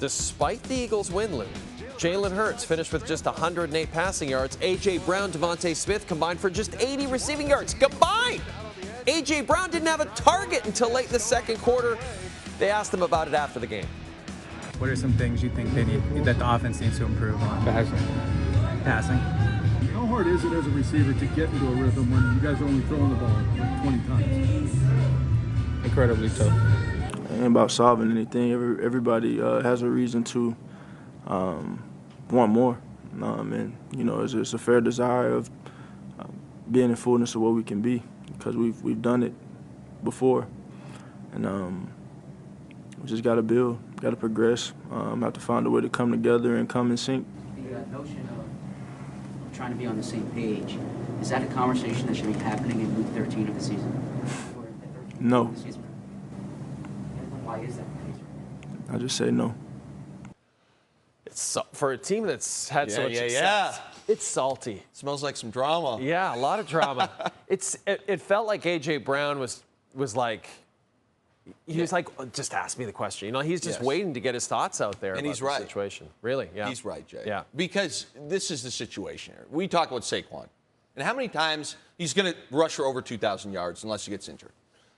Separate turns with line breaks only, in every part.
Despite the Eagles' win, Jalen Hurts finished with just 108 passing yards. A.J. Brown, Devontae Smith combined for just 80 receiving yards. Combined! A.J. Brown didn't have a target until late in the second quarter. They asked him about it after the game.
What are some things you think that the offense needs to improve on? Passing.
How hard is it as a receiver to get into a rhythm when you guys are only throwing the ball like 20 times?
Incredibly tough.
It ain't about solving anything. Everybody has a reason to want more. And, it's a fair desire of being in fullness of what we can be because we've done it before. And we just got to build, got to progress, have to find a way to come together and come in sync.
The notion of trying to be on the same page, is that a conversation that should be happening in week 13 of the season?
No.
Why is that?
I just say no.
It's for a team that's had so much success.
Yeah.
It's salty.
Smells like some drama.
Yeah, a lot of drama. It felt like A.J. Brown was like, he was like, just ask me the question. He's just waiting to get his thoughts out there
and
about
he's
the
right.
situation. Really, yeah.
He's right, Jay.
Yeah.
Because this is the situation here. We talk about Saquon. And how many times he's going to rush for over 2,000 yards unless he gets injured?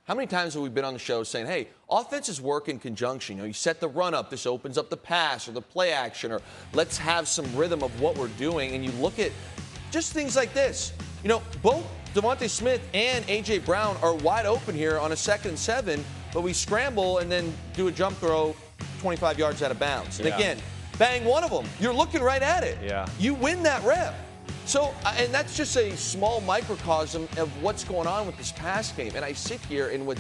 How many times have we been on the show saying, hey, offenses work in conjunction. You set the run up, this opens up the pass or the play action, or let's have some rhythm of what we're doing. And you look at just things like this. Both Devontae Smith and A.J. Brown are wide open here on a 2nd and 7, but we scramble and then do a jump throw 25 yards out of bounds. And again, bang one of them. You're looking right at it.
Yeah.
You win that rep. So, and that's just a small microcosm of what's going on with this pass game. And I sit here, and what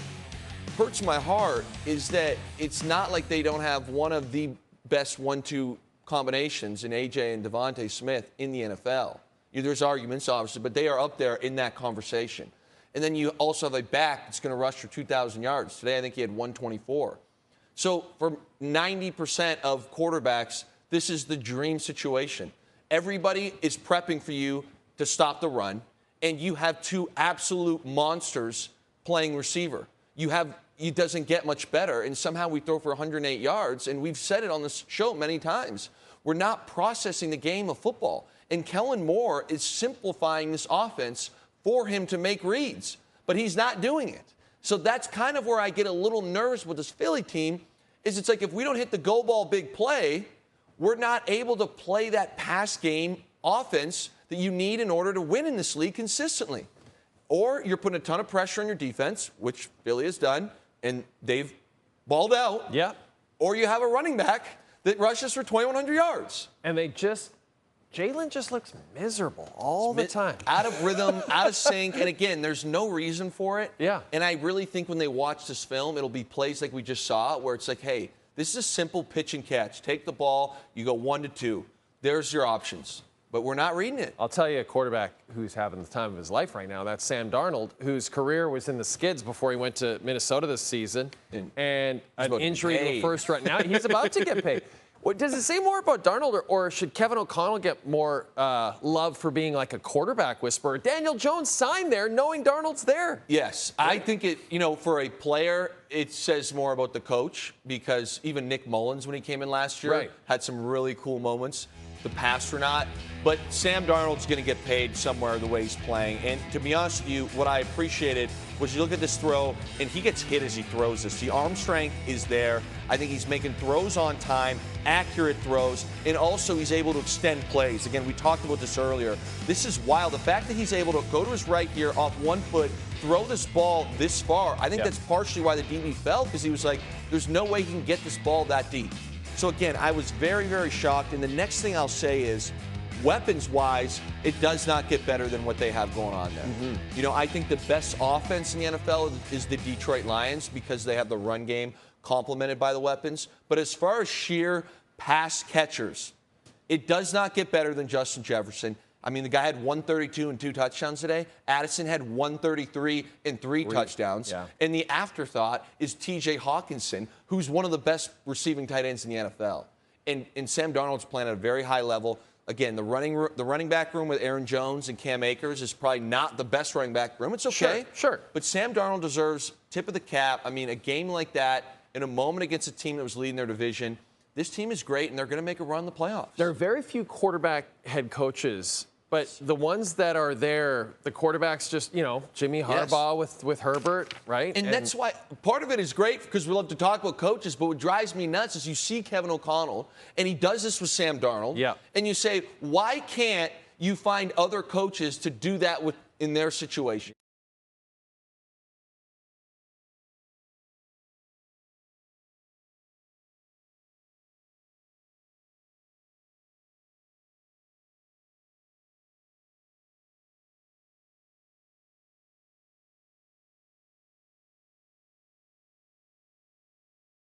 hurts my heart is that it's not like they don't have one of the best 1-2 combinations in A.J. and Devontae Smith in the NFL. There's arguments, obviously, but they are up there in that conversation. And then you also have a back that's going to rush for 2,000 yards. Today, I think he had 124. So for 90% of quarterbacks, this is the dream situation. Everybody is prepping for you to stop the run, and you have two absolute monsters playing receiver. It doesn't get much better, and somehow we throw for 108 yards, and we've said it on this show many times. We're not processing the game of football, and Kellen Moore is simplifying this offense for him to make reads, but he's not doing it. So that's kind of where I get a little nervous with this Philly team, is it's like if we don't hit the go ball big play, we're not able to play that pass game offense that you need in order to win in this league consistently. Or you're putting a ton of pressure on your defense, which Philly has done, and they've balled out.
Yeah.
Or you have a running back that rushes for 2,100 yards.
And Jalen just looks miserable all the time.
Out of rhythm, out of sync. And again, there's no reason for it.
Yeah.
And I really think when they watch this film, it'll be plays like we just saw where it's like, hey, this is a simple pitch and catch. Take the ball, you go 1-2. There's your options. But we're not reading it.
I'll tell you a quarterback who's having the time of his life right now. That's Sam Darnold, whose career was in the skids before he went to Minnesota this season. And an injury to the first round. Now he's about to get paid. Does it say more about Darnold, or should Kevin O'Connell get more love for being like a quarterback whisperer? Daniel Jones signed there knowing Darnold's there.
Yes. I think for a player, it says more about the coach, because even Nick Mullins, when he came in last year, had some really cool moments. The pass or not. But Sam Darnold's going to get paid somewhere the way he's playing. And to be honest with you, what I appreciated was you look at this throw, and he gets hit as he throws this. The arm strength is there. I think he's making throws on time, accurate throws, and also he's able to extend plays. Again, we talked about this earlier. This is wild. The fact that he's able to go to his right here off one foot, throw this ball this far, I think that's partially why the DB fell, because he was like, there's no way he can get this ball that deep. So again, I was very, very shocked. And the next thing I'll say is, weapons-wise, it does not get better than what they have going on there. I think the best offense in the NFL is the Detroit Lions, because they have the run game complemented by the weapons. But as far as sheer pass catchers, it does not get better than Justin Jefferson. I mean, the guy had 132 and 2 touchdowns today. Addison had 133 and 3 touchdowns. Yeah. And the afterthought is T.J. Hawkinson, who's one of the best receiving tight ends in the NFL. And Sam Darnold's playing at a very high level. Again, the running back room with Aaron Jones and Cam Akers is probably not the best running back room. It's okay.
Sure.
But Sam Darnold deserves tip of the cap. I mean, a game like that, in a moment against a team that was leading their division, this team is great, and they're going to make a run in the playoffs.
There are very few quarterback head coaches, but the ones that are there, the quarterbacks just, Jimmy Harbaugh with Herbert, right?
And that's why part of it is great because we love to talk about coaches, but what drives me nuts is you see Kevin O'Connell, and he does this with Sam Darnold.
Yeah.
And you say, why can't you find other coaches to do that in their situation?